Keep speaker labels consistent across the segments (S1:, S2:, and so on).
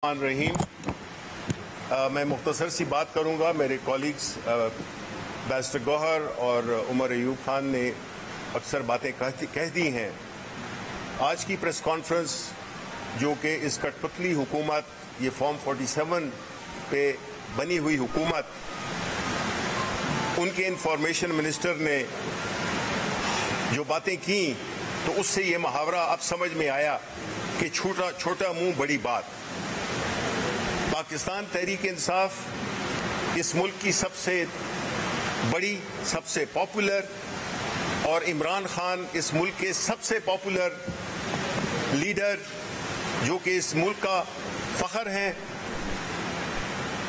S1: रहीम। मैं मुख्तसर सी बात करूंगा। मेरे कॉलीग्स बैरिस्टर गौहर और उमर अयूब खान ने अक्सर बातें कह दी हैं। आज की प्रेस कॉन्फ्रेंस जो कि इस कठपुतली हुकूमत, ये फॉर्म 47 पे बनी हुई हुकूमत, उनके इंफॉर्मेशन मिनिस्टर ने जो बातें की, तो उससे ये मुहावरा अब समझ में आया कि छोटा मुंह बड़ी बात। पाकिस्तान तहरीक इंसाफ इस मुल्क की सबसे बड़ी, सबसे पॉपुलर, और इमरान खान इस मुल्क के सबसे पॉपुलर लीडर जो कि इस मुल्क का फख्र हैं।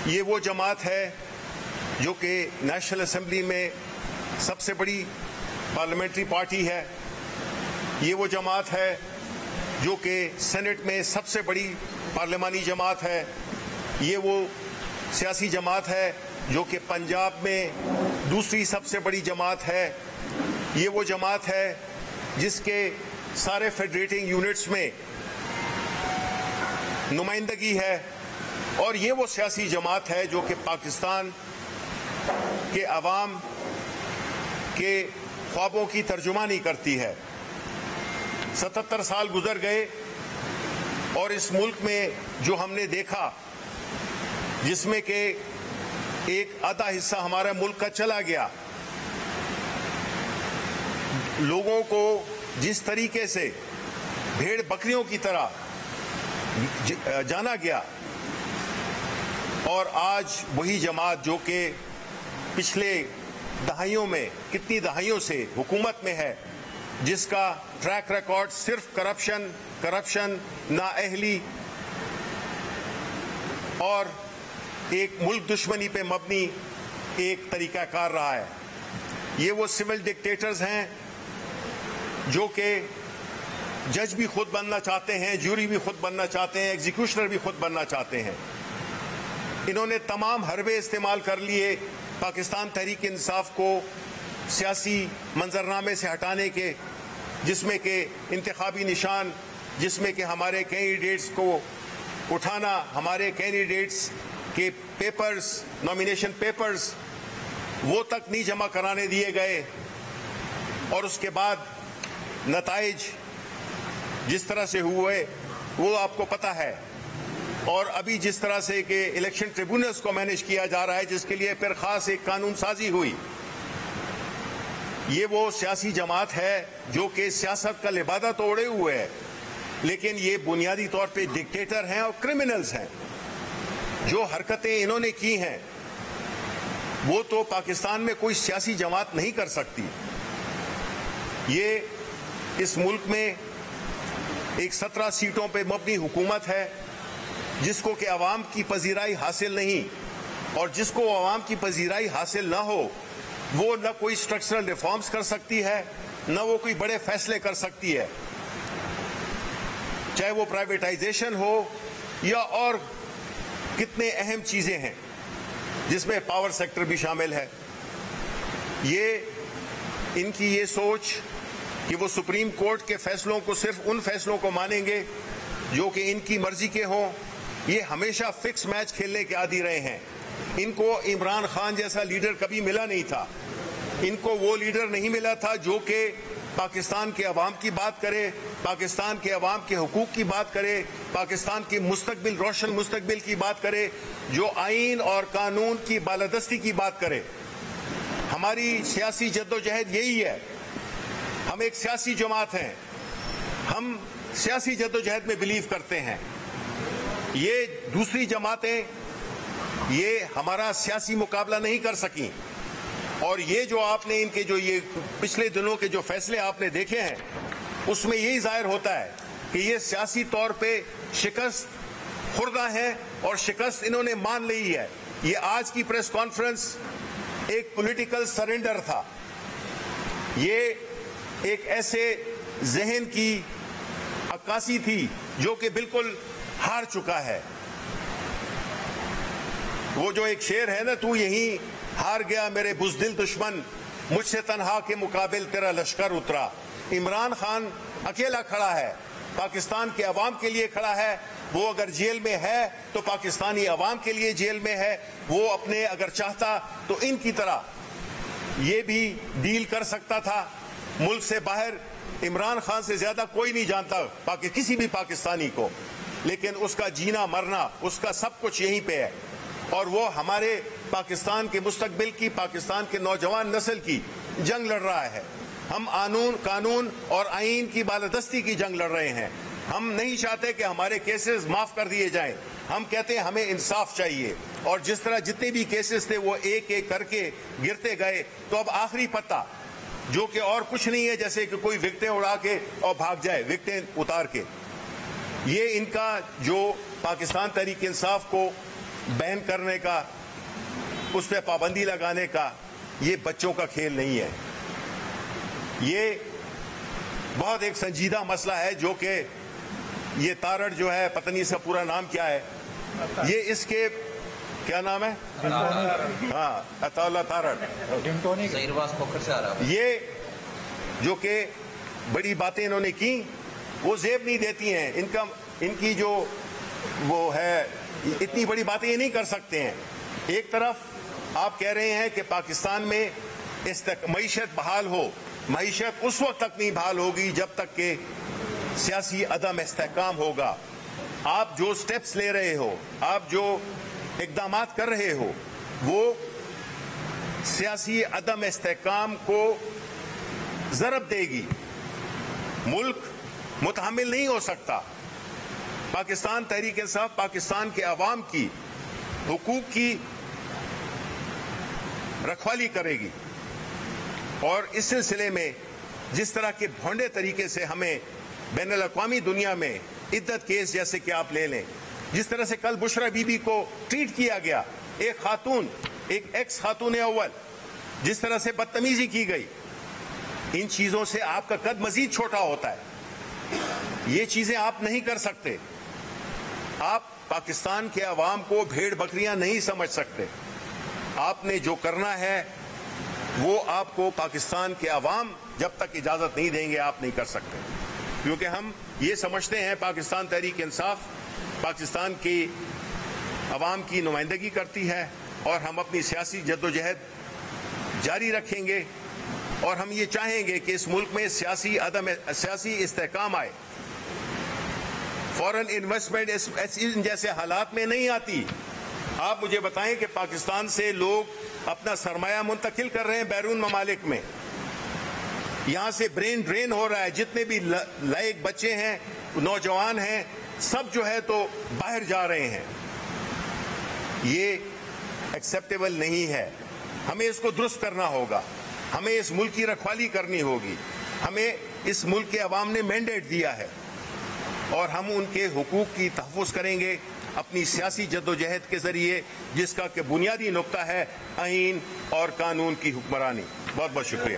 S1: ये वो जमात है जो कि नेशनल असेंबली में सबसे बड़ी पार्लियामेंट्री पार्टी है। ये वो जमात है जो कि सेनेट में सबसे बड़ी पार्लिमानी जमात है। ये वो सियासी जमात है जो कि पंजाब में दूसरी सबसे बड़ी जमात है। ये वो जमात है जिसके सारे फेडरेटिंग यूनिट्स में नुमाइंदगी है, और ये वो सियासी जमात है जो कि पाकिस्तान के अवाम के ख्वाबों की तर्जुमानी करती है। 77 साल गुजर गए और इस मुल्क में जो हमने देखा, जिसमें कि एक आधा हिस्सा हमारा मुल्क का चला गया, लोगों को जिस तरीके से भेड़ बकरियों की तरह जाना गया, और आज वही जमात जो कि पिछले दहाइयों में, कितनी दहाइयों से हुकूमत में है, जिसका ट्रैक रिकॉर्ड सिर्फ करप्शन, नाअहली और एक मुल्क दुश्मनी पे मबनी एक तरीकाकार रहा है। ये वो सिविल डिक्टेटर्स हैं जो कि जज भी खुद बनना चाहते हैं, जूरी भी खुद बनना चाहते हैं, एग्जीक्यूशनर भी खुद बनना चाहते हैं। इन्होंने तमाम हरबे इस्तेमाल कर लिए पाकिस्तान तहरीक इंसाफ को सियासी मंजरनामे से हटाने के, जिसमें कि इंतखाबी निशान, जिसमें कि हमारे कैंडिडेट्स को उठाना, हमारे कैंडिडेट्स के पेपर्स, नॉमिनेशन पेपर्स वो तक नहीं जमा कराने दिए गए, और उसके बाद नताइज जिस तरह से हुए वो आपको पता है। और अभी जिस तरह से कि इलेक्शन ट्रिब्यूनल्स को मैनेज किया जा रहा है, जिसके लिए फिर खास एक कानून साजी हुई, ये वो सियासी जमात है जो कि सियासत का लिबादा तो ओढ़े हुए है, लेकिन ये बुनियादी तौर पे डिक्टेटर हैं और क्रिमिनल्स हैं। जो हरकतें इन्होंने की हैं वो तो पाकिस्तान में कोई सियासी जमात नहीं कर सकती। ये इस मुल्क में एक 17 सीटों पे मबनी हुकूमत है जिसको कि अवाम की पजीराई हासिल नहीं, और जिसको अवाम की पजीराई हासिल ना हो वो न कोई स्ट्रक्चरल रिफॉर्म्स कर सकती है, न वो कोई बड़े फैसले कर सकती है, चाहे वो प्राइवेटाइजेशन हो या और कितने अहम चीजें हैं जिसमें पावर सेक्टर भी शामिल है। इनकी ये सोच कि वो सुप्रीम कोर्ट के फैसलों को, सिर्फ उन फैसलों को मानेंगे जो कि इनकी मर्जी के हों, ये हमेशा फिक्स मैच खेलने के आदी रहे हैं। इनको इमरान खान जैसा लीडर कभी मिला नहीं था। इनको वो लीडर नहीं मिला था जो कि पाकिस्तान के अवाम की बात करे, पाकिस्तान के अवाम के हुकूक की बात करे, पाकिस्तान की मुस्तकबिल, रोशन मुस्तकबिल की बात करे, जो आइन और कानून की बालादस्ती की बात करे। हमारी सियासी जद्दोजहद यही है। हम एक सियासी जमात हैं, हम सियासी जद्दोजहद में बिलीव करते हैं। ये दूसरी जमातें ये हमारा सियासी मुकाबला नहीं कर सकी, और ये जो आपने इनके जो ये पिछले दिनों के जो फैसले आपने देखे हैं, उसमें यही जाहिर होता है कि ये सियासी तौर पे शिकस्त खुर्दा है और शिकस्त इन्होंने मान ली है। ये आज की प्रेस कॉन्फ्रेंस एक पॉलिटिकल सरेंडर था। ये एक ऐसे जहन की अक्कासी थी जो कि बिल्कुल हार चुका है। वो जो एक शेर है ना, तू यहीं हार गया मेरे बुज़दिल दुश्मन, मुझसे तन्हा के मुकाबिल तेरा लश्कर उतरा। इमरान खान अकेला खड़ा है پاکستان کے عوام کے لیے کھڑا ہے. وہ اگر جیل میں ہے تو پاکستانی عوام کے لیے جیل میں ہے. وہ اپنے اگر چاہتا تو ان کی طرح یہ بھی ڈیل کر سکتا تھا. ملک سے باہر عمران خان سے زیادہ کوئی نہیں جانتا کسی بھی پاکستانی کو, لیکن اس کا جینا مرنا, اس کا سب کچھ یہیں پہ ہے. اور وہ ہمارے پاکستان کے مستقبل کی, پاکستان کے نوجوان نسل کی جنگ لڑ رہا ہے. ہم قانون اور آئین کی بالادستی کی جنگ لڑ رہے ہیں. ہم نہیں چاہتے کہ ہمارے کیسز معاف کر دیے جائیں. ہم کہتے ہیں ہمیں انصاف چاہیے. اور جس طرح جتنے بھی کیسز تھے وہ ایک ایک کر کے گرتے گئے, تو اب آخری پتہ جو کہ اور کچھ نہیں ہے جیسے کہ کوئی وکٹیں اڑا کے اور بھاگ جائے, وکٹیں اتار کے. یہ ان کا جو پاکستان تحریک انصاف کو بین کرنے کا, اس پہ پابندی لگانے کا, یہ بچوں کا کھیل نہیں ہے. یہ بہت ایک سنجیدہ مسئلہ ہے جو کہ یہ تارڑ جو ہے, پتہ نہیں اس کا پورا نام کیا ہے, یہ اس کے کیا نام ہے, ہاں عطا اللہ تارڑ, یہ جو کہ بڑی باتیں انہوں نے کی وہ زیب نہیں دیتی ہیں. ان کی جو وہ ہے, اتنی بڑی باتیں یہ نہیں کر سکتے ہیں. ایک طرف آپ کہہ رہے ہیں کہ پاکستان میں معیشت بحال ہو. معیشت اس وقت تک نہیں بحال ہوگی جب تک کہ سیاسی عدم استحکام ہوگا. آپ جو سٹیپس لے رہے ہو, آپ جو اقدامات کر رہے ہو, وہ سیاسی عدم استحکام کو ضرب دے گی. ملک متحمل نہیں ہو سکتا. پاکستان تحریک انصاف پاکستان کے عوام کی حقوق کی رکھوالی کرے گی. اور اس سلسلے میں جس طرح کے بھونڈے طریقے سے ہمیں بین الاقوامی دنیا میں عدت کیس جیسے کہ آپ لے لیں, جس طرح سے کل بشرا بی بی کو ٹریٹ کیا گیا, ایک خاتون, ایک ایکس خاتون اول, جس طرح سے بدتمیزی کی گئی, ان چیزوں سے آپ کا قد مزید چھوٹا ہوتا ہے. یہ چیزیں آپ نہیں کر سکتے. آپ پاکستان کے عوام کو بھیڑ بکریاں نہیں سمجھ سکتے. آپ نے جو کرنا ہے وہ آپ کو پاکستان کے عوام جب تک اجازت نہیں دیں گے آپ نہیں کر سکتے. کیونکہ ہم یہ سمجھتے ہیں پاکستان تحریک انصاف پاکستان کی عوام کی نمائندگی کرتی ہے, اور ہم اپنی سیاسی جدوجہد جاری رکھیں گے. اور ہم یہ چاہیں گے کہ اس ملک میں سیاسی استحکام آئے. فورن انویسٹمنٹ ان جیسے حالات میں نہیں آتی. آپ مجھے بتائیں کہ پاکستان سے لوگ اپنا سرمایہ منتقل کر رہے ہیں بیرون ممالک میں. یہاں سے برین ڈرین ہو رہا ہے. جتنے بھی لائق بچے ہیں, نوجوان ہیں, سب جو ہے تو باہر جا رہے ہیں. یہ ایکسیپٹیبل نہیں ہے. ہمیں اس کو درست کرنا ہوگا. ہمیں اس ملک کی رکھوالی کرنی ہوگی. ہمیں اس ملک کے عوام نے مینڈیٹ دیا ہے, اور ہم ان کے حقوق کی تحفظ کریں گے اپنی سیاسی جدوجہد کے ذریعے, جس کا کہ بنیادی نقطہ ہے آئین اور قانون کی حکمرانی. بہت بہت شکریہ.